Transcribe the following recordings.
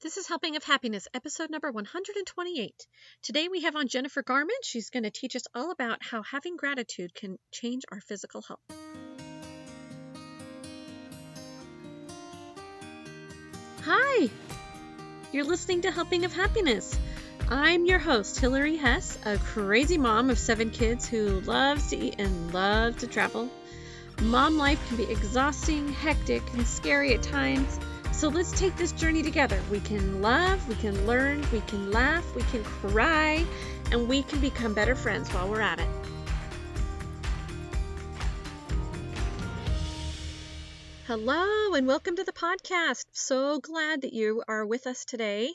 This is Helping of Happiness, episode number 128. Today we have on Jennifer Garman. She's going to teach us all about how having gratitude can change our physical health. Hi, you're listening to Helping of Happiness. I'm your host, Hillary Hess, a crazy mom of 7 kids who loves to eat and loves to travel. Mom life can be exhausting, hectic, and scary at times. So let's take this journey together. We can love, we can learn, we can laugh, we can cry, and we can become better friends while we're at it. Hello, and welcome to the podcast. So glad that you are with us today,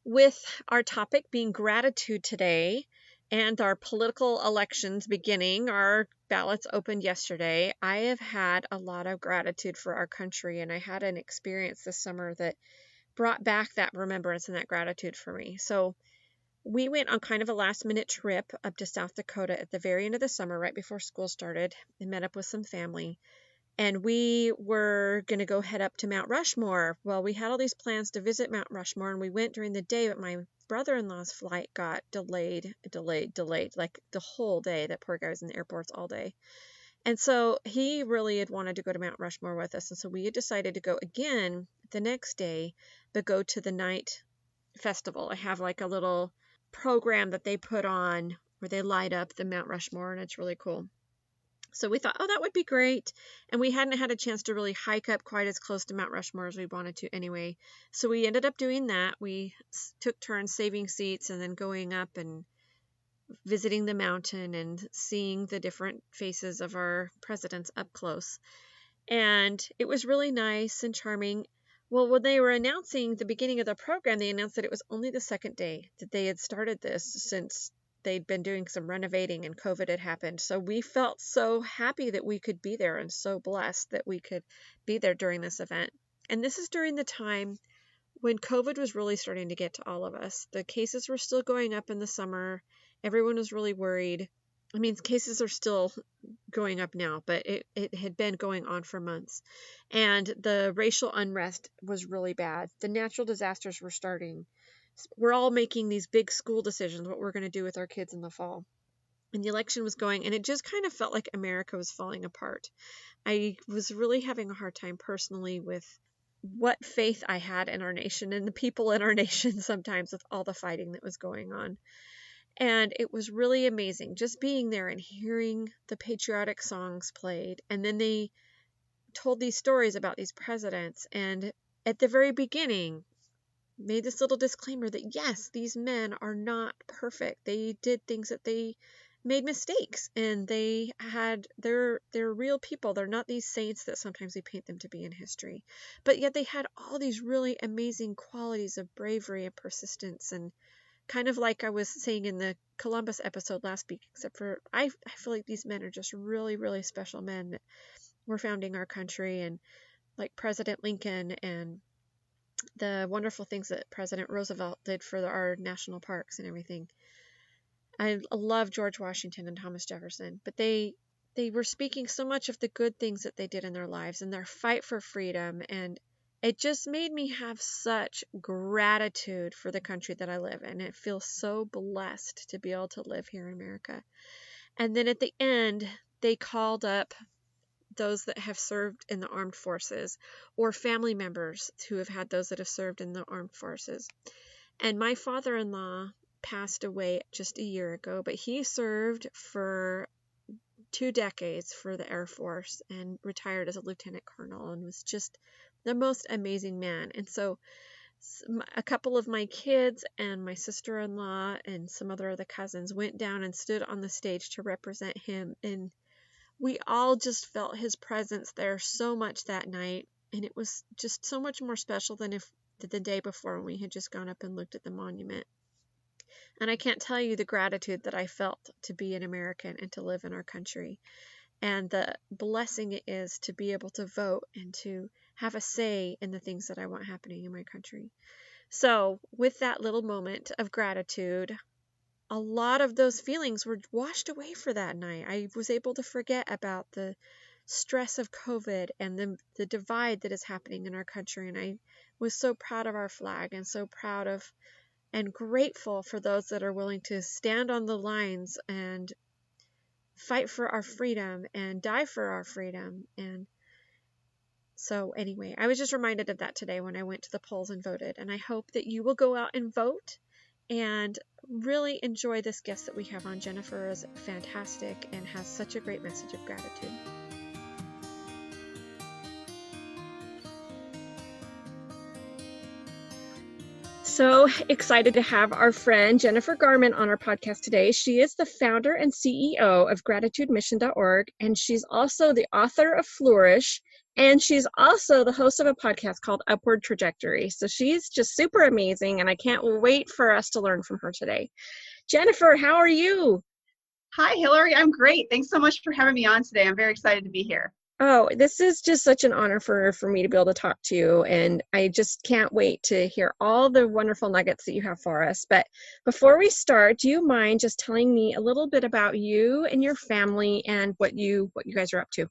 with our topic being gratitude today. And our political elections beginning, our ballots opened yesterday. I have had a lot of gratitude for our country, and I had an experience this summer that brought back that remembrance and that gratitude for me. So we went on kind of a last-minute trip up to South Dakota at the very end of the summer, right before school started, and met up with some family. And we were going to go head up to Mount Rushmore. Well, we had all these plans to visit Mount Rushmore, and we went during the day, but my brother-in-law's flight got delayed, like the whole day. That poor guy was in the airports all day. And so he really had wanted to go to Mount Rushmore with us. And so we had decided to go again the next day, but go to the night festival. I have like a little program that they put on where they light up the Mount Rushmore, and it's really cool. So we thought, that would be great. And we hadn't had a chance to really hike up quite as close to Mount Rushmore as we wanted to anyway. So we ended up doing that. We took turns saving seats and then going up and visiting the mountain and seeing the different faces of our presidents up close. And it was really nice and charming. Well, when they were announcing the beginning of the program, they announced that it was only the second day that they had started this since they'd been doing some renovating and COVID had happened. So we felt so happy that we could be there and so blessed that we could be there during this event. And this is during the time when COVID was really starting to get to all of us. The cases were still going up in the summer. Everyone was really worried. I mean, cases are still going up now, but it had been going on for months. And the racial unrest was really bad. The natural disasters were starting. We're all making these big school decisions, what we're going to do with our kids in the fall. And the election was going, and it just kind of felt like America was falling apart. I was really having a hard time personally with what faith I had in our nation and the people in our nation sometimes with all the fighting that was going on. And it was really amazing just being there and hearing the patriotic songs played. And then they told these stories about these presidents. And at the very beginning, made this little disclaimer that yes, these men are not perfect. They did things that they made mistakes, and they're real people. They're not these saints that sometimes we paint them to be in history. But yet they had all these really amazing qualities of bravery and persistence, and kind of like I was saying in the Columbus episode last week, except for I feel like these men are just really, really special men that were founding our country, and like President Lincoln and the wonderful things that President Roosevelt did for our national parks and everything. I love George Washington and Thomas Jefferson, but they were speaking so much of the good things that they did in their lives and their fight for freedom, and it just made me have such gratitude for the country that I live in. It feels so blessed to be able to live here in America. And then at the end, they called up those that have served in the armed forces or family members who have had those that have served in the armed forces. And my father-in-law passed away just a year ago, but he served for 2 decades for the Air Force and retired as a lieutenant colonel and was just the most amazing man. And so a couple of my kids and my sister-in-law and some other of the cousins went down and stood on the stage to represent him, and we all just felt his presence there so much that night, and it was just so much more special than if the day before when we had just gone up and looked at the monument. And I can't tell you the gratitude that I felt to be an American and to live in our country, and the blessing it is to be able to vote and to have a say in the things that I want happening in my country. So with that little moment of gratitude, a lot of those feelings were washed away for that night. I was able to forget about the stress of COVID and the divide that is happening in our country. And I was so proud of our flag and so proud of and grateful for those that are willing to stand on the lines and fight for our freedom and die for our freedom. And so anyway, I was just reminded of that today when I went to the polls and voted. And I hope that you will go out and vote and really enjoy this guest that we have on. Jennifer is fantastic and has such a great message of gratitude. So excited to have our friend Jennifer Garman on our podcast today. She is the founder and CEO of gratitudemission.org, and she's also the author of Flourish, and she's also the host of a podcast called Upward Trajectory. So she's just super amazing, and I can't wait for us to learn from her today. Jennifer, how are you? Hi, Hillary. I'm great. Thanks so much for having me on today. I'm very excited to be here. Oh, this is just such an honor for me to be able to talk to you, and I just can't wait to hear all the wonderful nuggets that you have for us. But before we start, do you mind just telling me a little bit about you and your family and what you guys are up to?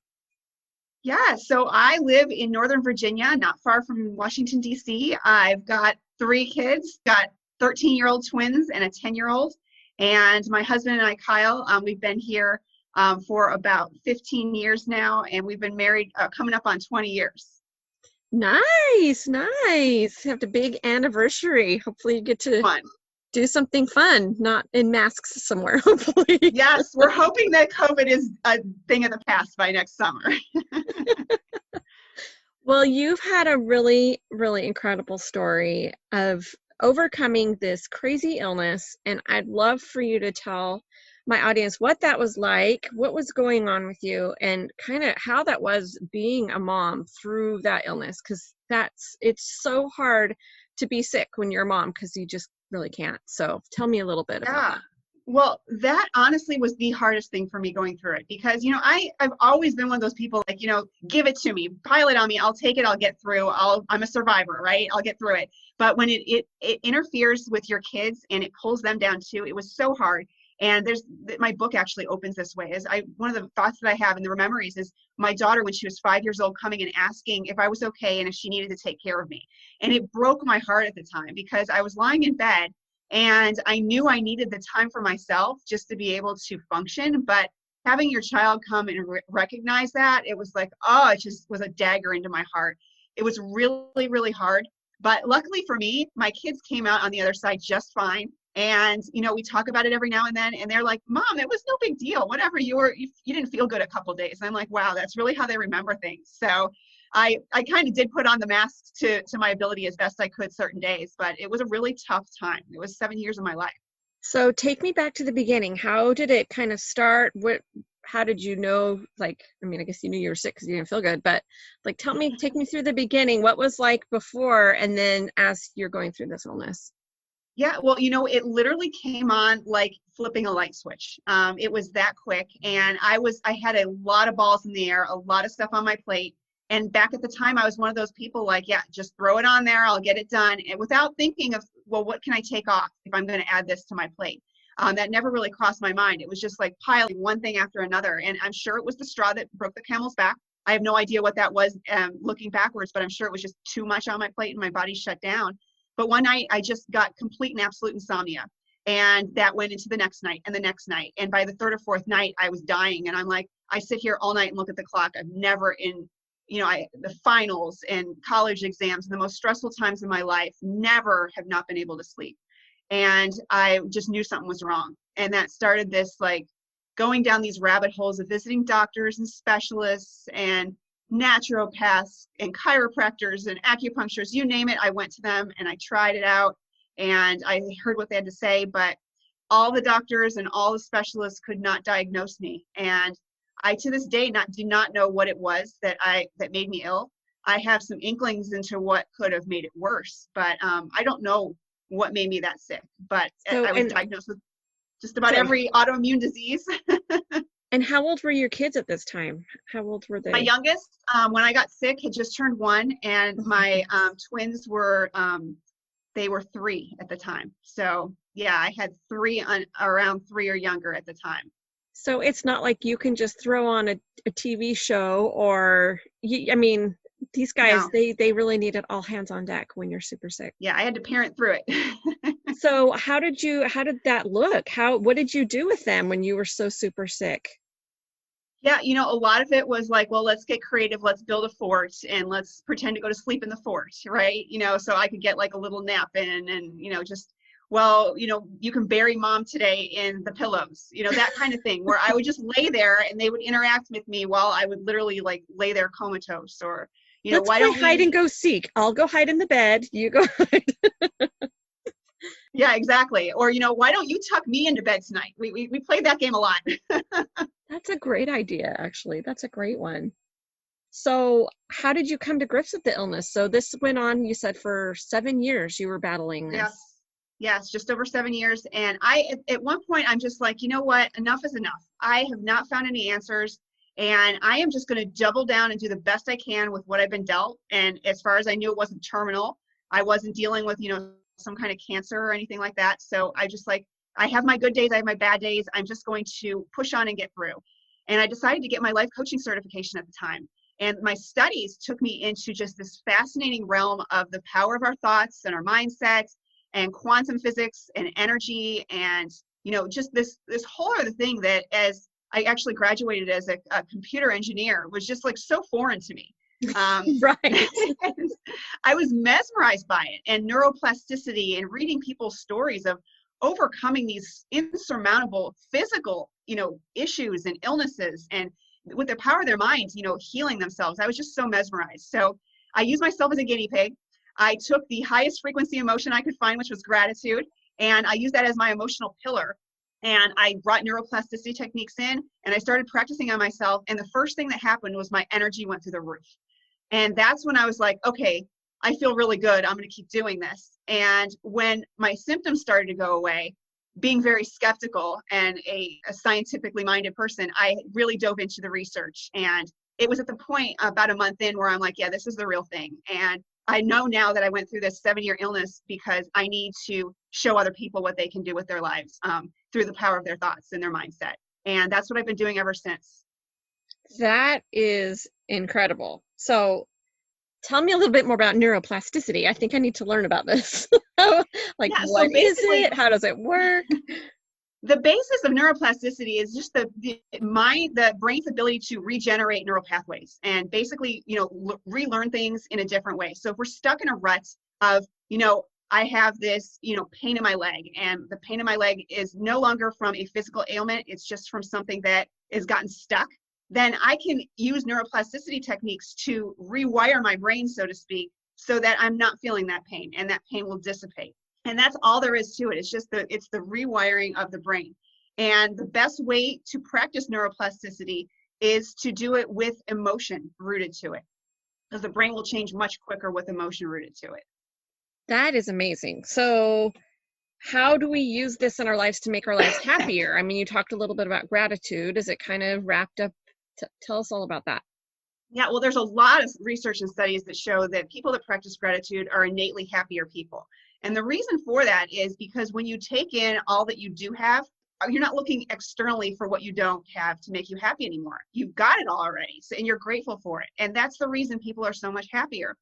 Yeah, so I live in Northern Virginia, not far from Washington, D.C. I've got 3 kids, got 13-year-old twins and a 10-year-old. And my husband and I, Kyle, we've been here for about 15 years now, and we've been married coming up on 20 years. Nice. Have a big anniversary. Hopefully you get to do something fun, not in masks somewhere, hopefully. Yes, we're hoping that COVID is a thing of the past by next summer. Well, you've had a really, really incredible story of overcoming this crazy illness, and I'd love for you to tell my audience what that was like, what was going on with you, and kind of how that was being a mom through that illness, because it's so hard to be sick when you're a mom because you just really can't. So tell me a little bit about that. Well, that honestly was the hardest thing for me going through it because, I've always been one of those people like, give it to me, pile it on me. I'll take it. I'll get through. I'm a survivor, right? I'll get through it. But when it interferes with your kids and it pulls them down too, it was so hard. And my book actually opens this way one of the thoughts that I have in the memories is my daughter, when she was 5 years old, coming and asking if I was okay and if she needed to take care of me. And it broke my heart at the time because I was lying in bed and I knew I needed the time for myself just to be able to function. But having your child come and recognize that, it was like, it just was a dagger into my heart. It was really, really hard. But luckily for me, my kids came out on the other side just fine. And, we talk about it every now and then. And they're like, Mom, it was no big deal. Whatever, you didn't feel good a couple of days. And I'm like, wow, that's really how they remember things. So I kind of did put on the masks to my ability as best I could certain days, but it was a really tough time. It was 7 years of my life. So take me back to the beginning. How did it kind of start? How did you know, I guess you knew you were sick because you didn't feel good, but take me through the beginning. What was like before and then as you're going through this illness? Yeah, well, it literally came on like flipping a light switch. It was that quick. And I had a lot of balls in the air, a lot of stuff on my plate. And back at the time, I was one of those people like, yeah, just throw it on there. I'll get it done. And without thinking of, well, what can I take off if I'm going to add this to my plate? That never really crossed my mind. It was just like piling one thing after another. And I'm sure it was the straw that broke the camel's back. I have no idea what that was looking backwards, but I'm sure it was just too much on my plate and my body shut down. But one night I just got complete and absolute insomnia. And that went into the next night and the next night. And by the 3rd or 4th night, I was dying. And I'm like, I sit here all night and look at the clock. I've never the finals and college exams and the most stressful times in my life, never have not been able to sleep. And I just knew something was wrong. And that started this going down these rabbit holes of visiting doctors and specialists and naturopaths and chiropractors and acupuncturists, you name it. I went to them and I tried it out and I heard what they had to say, but all the doctors and all the specialists could not diagnose me. And I, to this day, do not know what it was that made me ill. I have some inklings into what could have made it worse, but I don't know what made me that sick. But I was diagnosed with just about every autoimmune disease. And how old were your kids at this time? How old were they? My youngest, when I got sick, had just turned 1, and my twins were they were 3 at the time. So yeah, I had 3 around 3 or younger at the time. So it's not like you can just throw on a TV show or, I mean, these guys, No. they really need it all hands on deck when you're super sick. Yeah, I had to parent through it. So how did that look? What did you do with them when you were so super sick? Yeah, a lot of it was like, well, let's get creative, let's build a fort and let's pretend to go to sleep in the fort, right? So I could get like a little nap in and, just, well, you can bury mom today in the pillows, that kind of thing, where I would just lay there and they would interact with me while I would literally like lay there comatose or, Let's why play don't hide and we? go seek. I'll go hide in the bed. You go hide. Yeah, exactly. Or, why don't you tuck me into bed tonight? We played that game a lot. That's a great idea, actually. That's a great one. So, how did you come to grips with the illness? So, this went on, you said, for 7 years you were battling Yes. this. Yes, just over 7 years. And at one point, I'm just like, you know what? Enough is enough. I have not found any answers. And I am just going to double down and do the best I can with what I've been dealt. And as far as I knew, it wasn't terminal. I wasn't dealing with, some kind of cancer or anything like that. So I just like, I have my good days, I have my bad days. I'm just going to push on and get through. And I decided to get my life coaching certification at the time. And my studies took me into just this fascinating realm of the power of our thoughts and our mindsets and quantum physics and energy and just this whole other thing that as I actually graduated as a computer engineer was just like so foreign to me. Right. I was mesmerized by it and neuroplasticity and reading people's stories of overcoming these insurmountable physical issues and illnesses and with the power of their minds healing themselves. I was just so mesmerized. So I used myself as a guinea pig. I took the highest frequency emotion I could find, which was gratitude, and I used that as my emotional pillar. And I brought neuroplasticity techniques in and I started practicing on myself. And the first thing that happened was my energy went through the roof. And that's when I was like, okay, I feel really good. I'm going to keep doing this. And when my symptoms started to go away, being very skeptical and a scientifically minded person, I really dove into the research. And it was at the point about a month in where I'm like, yeah, this is the real thing. And I know now that I went through this 7-year illness because I need to show other people what they can do with their lives through the power of their thoughts and their mindset. And that's what I've been doing ever since. That is incredible. So, tell me a little bit more about neuroplasticity. I think I need to learn about this. Like, Yeah, so what is basically, it? How does it work? the basis of neuroplasticity is just the brain's ability to regenerate neural pathways and basically, relearn things in a different way. So if we're stuck in a rut of, I have this, pain in my leg, and the pain in my leg is no longer from a physical ailment, it's just from something that has gotten stuck, then I can use neuroplasticity techniques to rewire my brain, so to speak, so that I'm not feeling that pain and that pain will dissipate. And that's all there is to it. It's just it's the rewiring of the brain. And the best way to practice neuroplasticity is to do it with emotion rooted to it, because the brain will change much quicker with emotion rooted to it. That is amazing. So, how do we use this in our lives to make our lives happier? I mean, you talked a little bit about gratitude. Is it kind of wrapped up? Tell us all about that. Yeah, well, there's a lot of research and studies that show that people that practice gratitude are innately happier people. And the reason for that is because when you take in all that you do have, you're not looking externally for what you don't have to make you happy anymore. You've got it all already, so, and you're grateful for it. And that's the reason people are so much happier.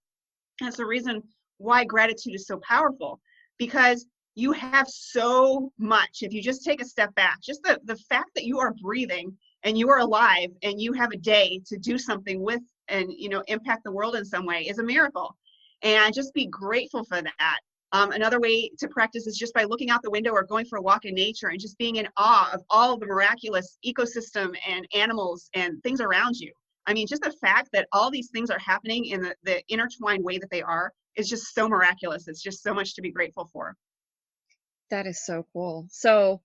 That's the reason why gratitude is so powerful, because you have so much. If you just take a step back, just the fact that you are breathing and you are alive and you have a day to do something with and impact the world in some way is a miracle. And just be grateful for that. Another way to practice is just by looking out the window or going for a walk in nature and just being in awe of all of the miraculous ecosystem and animals and things around you. I mean, just the fact that all these things are happening in the intertwined way that they are is just so miraculous. It's just so much to be grateful for. That is so cool. So,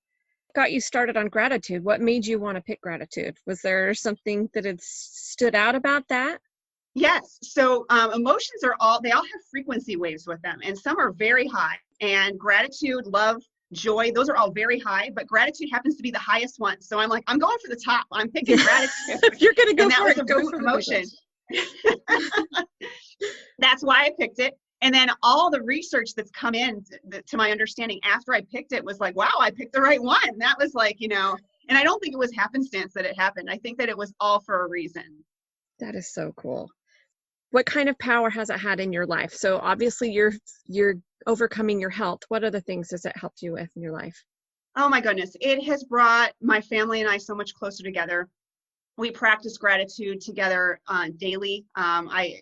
got you started on gratitude? What made you want to pick gratitude? Was there something that had stood out about that? Yes. So emotions they all have frequency waves with them, and some are very high. And gratitude, love, joy, those are all very high, but gratitude happens to be the highest one. So I'm like, I'm going for the top. I'm picking gratitude. If you're going to go and that for was it, a go root for the emotion. biggest. That's why I picked it. And then all the research that's come in to my understanding after I picked it was like, wow, I picked the right one. That was like, And I don't think it was happenstance that it happened. I think that it was all for a reason. That is so cool. What kind of power has it had in your life? So obviously you're overcoming your health. What other things has it helped you with in your life? Oh my goodness. It has brought my family and I so much closer together. We practice gratitude together daily.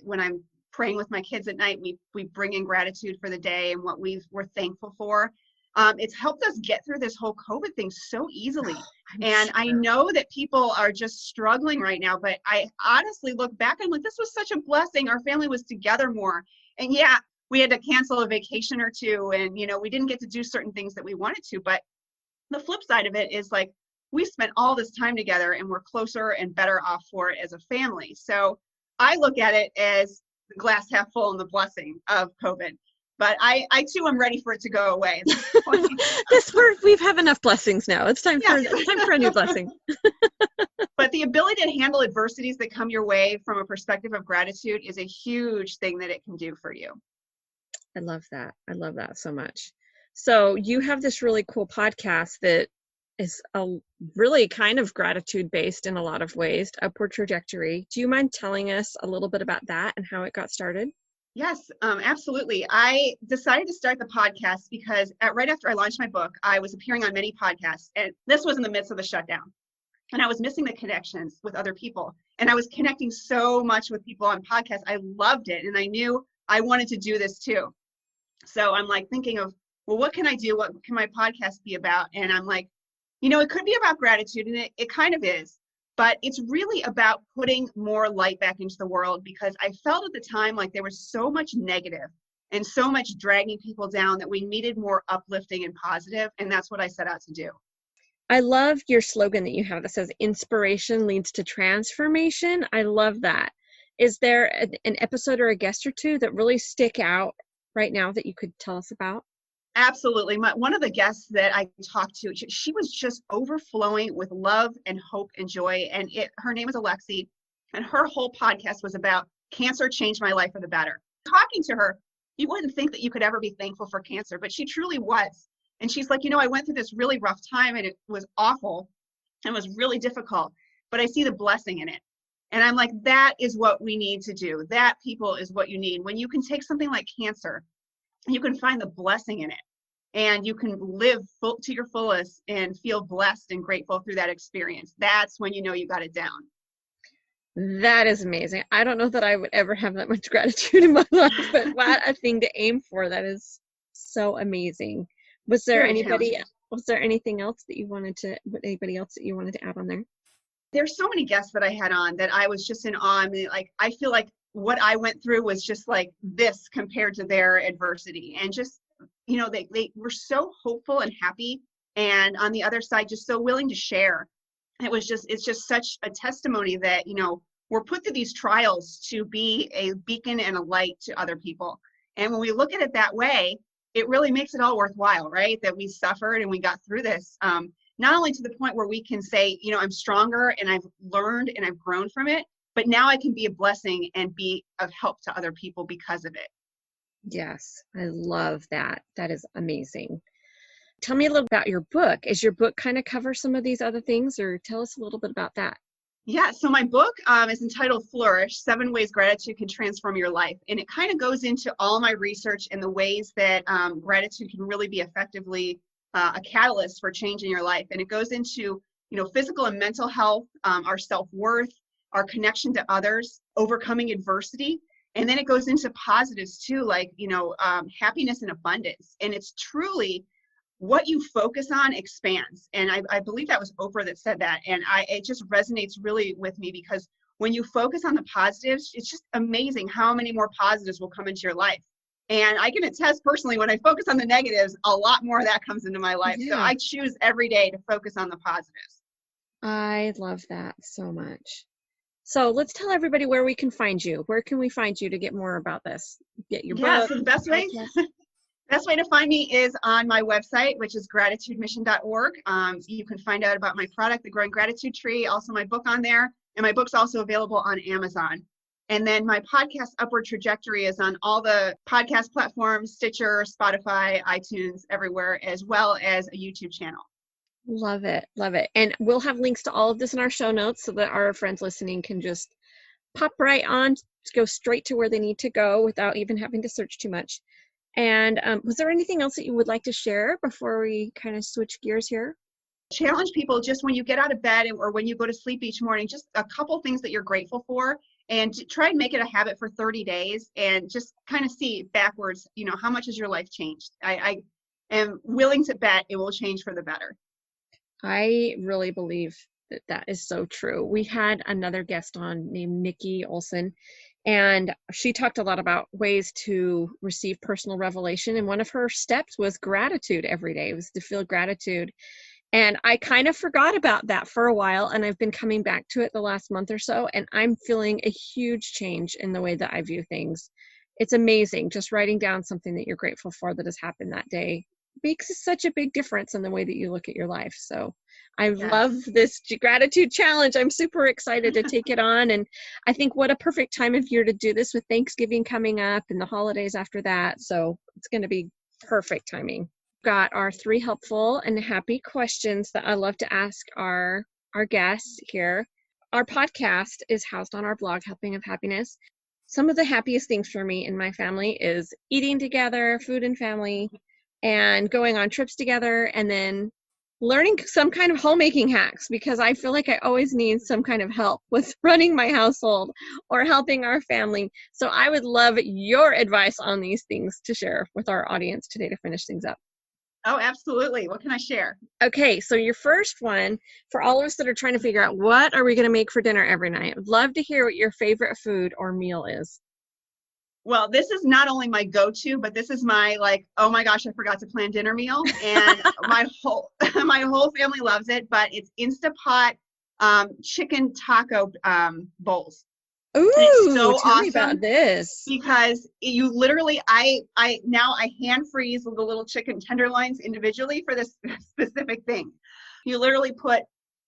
When I'm praying with my kids at night, we bring in gratitude for the day and what we're thankful for. It's helped us get through this whole COVID thing so easily. And I know that people are just struggling right now, but I honestly look back, I'm like, this was such a blessing. Our family was together more. And yeah, we had to cancel a vacation or two, and we didn't get to do certain things that we wanted to. But the flip side of it is like, we spent all this time together and we're closer and better off for it as a family. So I look at it as the glass half full and the blessing of COVID. But I too am ready for it to go away. We've had enough blessings now. It's time for a new blessing. But the ability to handle adversities that come your way from a perspective of gratitude is a huge thing that it can do for you. I love that. I love that so much. So you have this really cool podcast that is a really kind of gratitude based in a lot of ways, Upward Trajectory. Do you mind telling us a little bit about that and how it got started? Yes, absolutely. I decided to start the podcast because right after I launched my book, I was appearing on many podcasts, and this was in the midst of the shutdown. And I was missing the connections with other people. And I was connecting so much with people on podcasts. I loved it. And I knew I wanted to do this too. So I'm like thinking of, well, what can I do? What can my podcast be about? And I'm like, it could be about gratitude, and it kind of is. But it's really about putting more light back into the world, because I felt at the time like there was so much negative and so much dragging people down that we needed more uplifting and positive. And that's what I set out to do. I love your slogan that you have that says inspiration leads to transformation. I love that. Is there an episode or a guest or two that really stick out right now that you could tell us about? Absolutely. One of the guests that I talked to, she was just overflowing with love and hope and joy. And her name is Alexi, and her whole podcast was about cancer changed my life for the better. Talking to her, you wouldn't think that you could ever be thankful for cancer, but she truly was. And she's like, I went through this really rough time and it was awful and it was really difficult, but I see the blessing in it. And I'm like, that is what we need to do. That, people, is what you need. When you can take something like cancer, you can find the blessing in it, and you can live to your fullest and feel blessed and grateful through that experience. That's when you got it down. That is amazing. I don't know that I would ever have that much gratitude in my life, but what a thing to aim for. That is so amazing. Was there anything else that you wanted to add on there? There's so many guests that I had on that I was just in awe. I mean, like, I feel like what I went through was just like this compared to their adversity. And just, they were so hopeful and happy. And on the other side, just so willing to share. It's just such a testimony that, we're put through these trials to be a beacon and a light to other people. And when we look at it that way, it really makes it all worthwhile, right? That we suffered and we got through this. Not only to the point where we can say, I'm stronger and I've learned and I've grown from it, but now I can be a blessing and be of help to other people because of it. Yes, I love that. That is amazing. Tell me a little about your book. Is your book kind of cover some of these other things, or tell us a little bit about that? Yeah, so my book is entitled Flourish, 7 Ways Gratitude Can Transform Your Life. And it kind of goes into all my research and the ways that gratitude can really be effectively a catalyst for changing your life. And it goes into, physical and mental health, our self-worth, our connection to others, overcoming adversity. And then it goes into positives too, like, happiness and abundance. And it's truly what you focus on expands. And I believe that was Oprah that said that. And it just resonates really with me, because when you focus on the positives, it's just amazing how many more positives will come into your life. And I can attest personally, when I focus on the negatives, a lot more of that comes into my life. Yeah. So I choose every day to focus on the positives. I love that so much. So let's tell everybody where we can find you. Where can we find you to get more about this? Get your book. So the best way to find me is on my website, which is gratitudemission.org. You can find out about my product, the Growing Gratitude Tree, also my book on there. And my book's also available on Amazon. And then my podcast, Upward Trajectory, is on all the podcast platforms, Stitcher, Spotify, iTunes, everywhere, as well as a YouTube channel. Love it. Love it. And we'll have links to all of this in our show notes so that our friends listening can just pop right on, go straight to where they need to go without even having to search too much. And was there anything else that you would like to share before we kind of switch gears here? Challenge people just when you get out of bed or when you go to sleep each morning, just a couple things that you're grateful for, and try and make it a habit for 30 days and just kind of see backwards, how much has your life changed? I am willing to bet it will change for the better. I really believe that that is so true. We had another guest on named Nikki Olson, and she talked a lot about ways to receive personal revelation. And one of her steps was gratitude every day. It was to feel gratitude. And I kind of forgot about that for a while, and I've been coming back to it the last month or so, and I'm feeling a huge change in the way that I view things. It's amazing. Just writing down something that you're grateful for that has happened that day makes such a big difference in the way that you look at your life. So I love Yes. this gratitude challenge. I'm super excited to take it on. And I think what a perfect time of year to do this with Thanksgiving coming up and the holidays after that. So it's going to be perfect timing. Got our 3 helpful and happy questions that I love to ask our guests here. Our podcast is housed on our blog, Helping of Happiness. Some of the happiest things for me and my family is eating together, food and family, and going on trips together, and then learning some kind of homemaking hacks, because I feel like I always need some kind of help with running my household or helping our family. So I would love your advice on these things to share with our audience today to finish things up. Oh, absolutely. What can I share? Okay, so your first one, for all of us that are trying to figure out what are we going to make for dinner every night, I'd love to hear what your favorite food or meal is. Well, this is not only my go-to, but this is my oh my gosh, I forgot to plan dinner meal. And my whole my whole family loves it, but it's Instapot chicken taco bowls. Ooh, And it's so tell me awesome about this. because you literally, I now I hand freeze the little chicken tenderloins individually for this specific thing. You literally put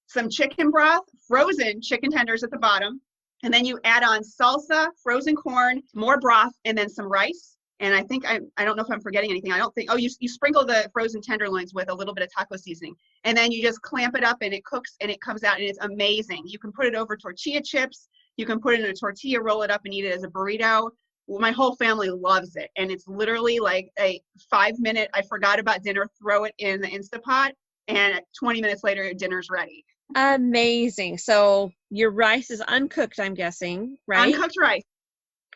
some chicken broth, frozen chicken tenders at the bottom, and then you add on salsa, frozen corn, more broth, and then some rice. And I think I don't know if I'm forgetting anything. I don't think, oh, you sprinkle the frozen tenderloins with a little bit of taco seasoning, and then you just clamp it up and it cooks and it comes out and it's amazing. You can put it over tortilla chips. You can put it in a tortilla, roll it up and eat it as a burrito. Well, my whole family loves it. And it's literally like a 5-minute, I forgot about dinner, throw it in the Instapot, and 20 minutes later, your dinner's ready. Amazing. So your rice is uncooked, I'm guessing, right? Uncooked rice.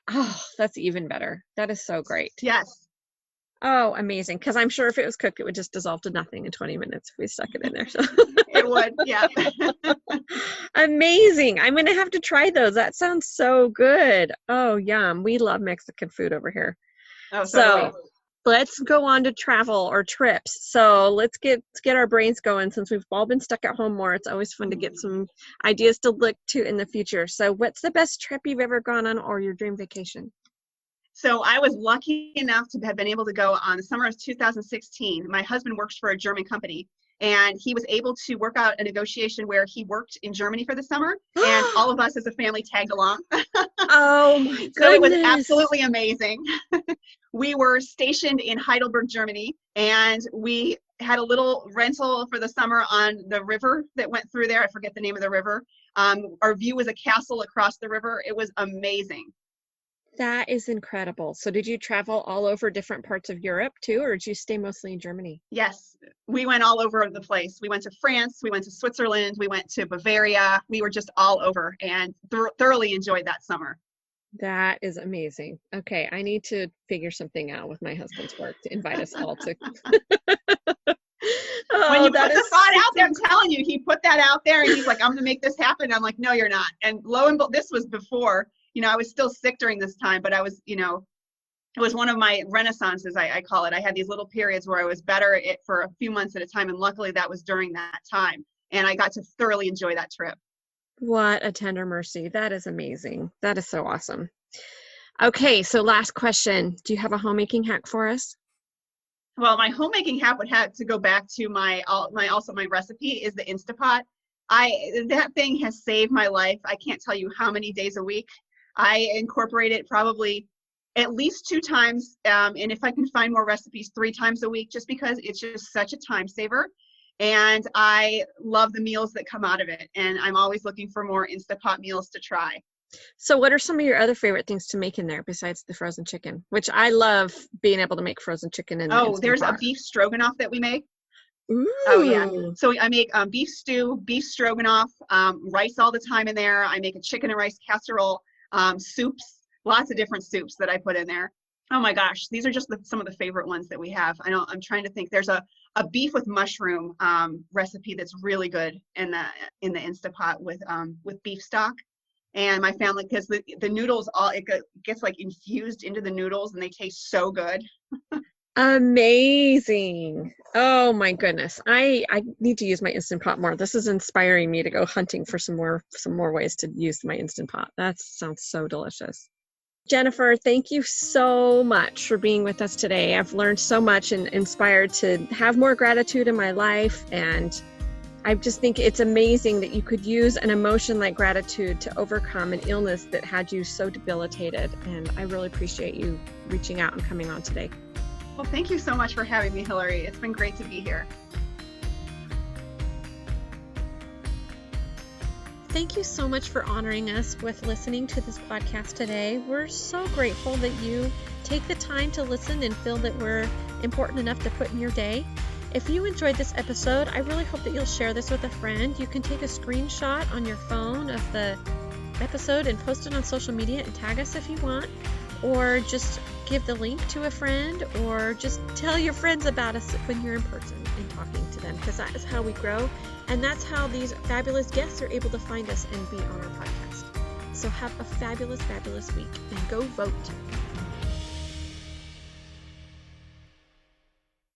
Oh, that's even better. That is so great. Yes. Oh, amazing. Because I'm sure if it was cooked, it would just dissolve to nothing in 20 minutes if we stuck it in there. So. It would, yeah. Amazing. I'm going to have to try those. That sounds so good. Oh, yum. We love Mexican food over here. Oh, So let's go on to travel or trips. So let's get our brains going. Since we've all been stuck at home more, it's always fun to get some ideas to look to in the future. So what's the best trip you've ever gone on or your dream vacation? So I was lucky enough to have been able to go on the summer of 2016. My husband works for a German company, and he was able to work out a negotiation where he worked in Germany for the summer, and all of us as a family tagged along. Oh my goodness. So it was absolutely amazing. We were stationed in Heidelberg, Germany, and we had a little rental for the summer on the river that went through there. I forget the name of the river. Our view was a castle across the river. It was amazing. That is incredible. So did you travel all over different parts of Europe too, or did you stay mostly in Germany? Yes, we went all over the place. We went to France, we went to Switzerland, we went to Bavaria. We were just all over and thoroughly enjoyed that summer. That is amazing. Okay, I need to figure something out with my husband's work to invite us all to. When you put the thought out there, I'm telling you, he put that out there and he's like, I'm going to make this happen. I'm like, no, you're not. And lo and behold, this was before, I was still sick during this time, but I was, it was one of my renaissances, I call it. I had these little periods where I was better for a few months at a time. And luckily that was during that time. And I got to thoroughly enjoy that trip. What a tender mercy. That is amazing. That is so awesome. Okay, so last question. Do you have a homemaking hack for us? Well, my homemaking hack would have to go back to my recipe is the Instapot. That thing has saved my life. I can't tell you how many days a week. I incorporate it probably at least 2 times, and if I can find more recipes, 3 times a week, just because it's just such a time saver. And I love the meals that come out of it. And I'm always looking for more Instapot meals to try. So what are some of your other favorite things to make in there besides the frozen chicken, which I love being able to make frozen chicken in the Instant There's a Pot. beef stroganoff that we make. Ooh. Oh yeah. So I make beef stew, beef stroganoff, rice all the time in there. I make a chicken and rice casserole, soups, lots of different soups that I put in there. Oh my gosh, these are just some of the favorite ones that we have. I know, I'm trying to think. There's a beef with mushroom recipe that's really good in the Instapot with beef stock. And my family, because the noodles, it gets like infused into the noodles and they taste so good. Amazing. Oh my goodness. I need to use my Instant Pot more. This is inspiring me to go hunting for some more ways to use my Instant Pot. That sounds so delicious. Jennifer, thank you so much for being with us today. I've learned so much and inspired to have more gratitude in my life. And I just think it's amazing that you could use an emotion like gratitude to overcome an illness that had you so debilitated. And I really appreciate you reaching out and coming on today. Well, thank you so much for having me, Hillary. It's been great to be here. Thank you so much for honoring us with listening to this podcast today. We're so grateful that you take the time to listen and feel that we're important enough to put in your day. If you enjoyed this episode, I really hope that you'll share this with a friend. You can take a screenshot on your phone of the episode and post it on social media and tag us if you want, or just give the link to a friend, or just tell your friends about us when you're in person and talking to them, because that is how we grow, and that's how these fabulous guests are able to find us and be on our podcast. So have a fabulous, fabulous week, and go vote.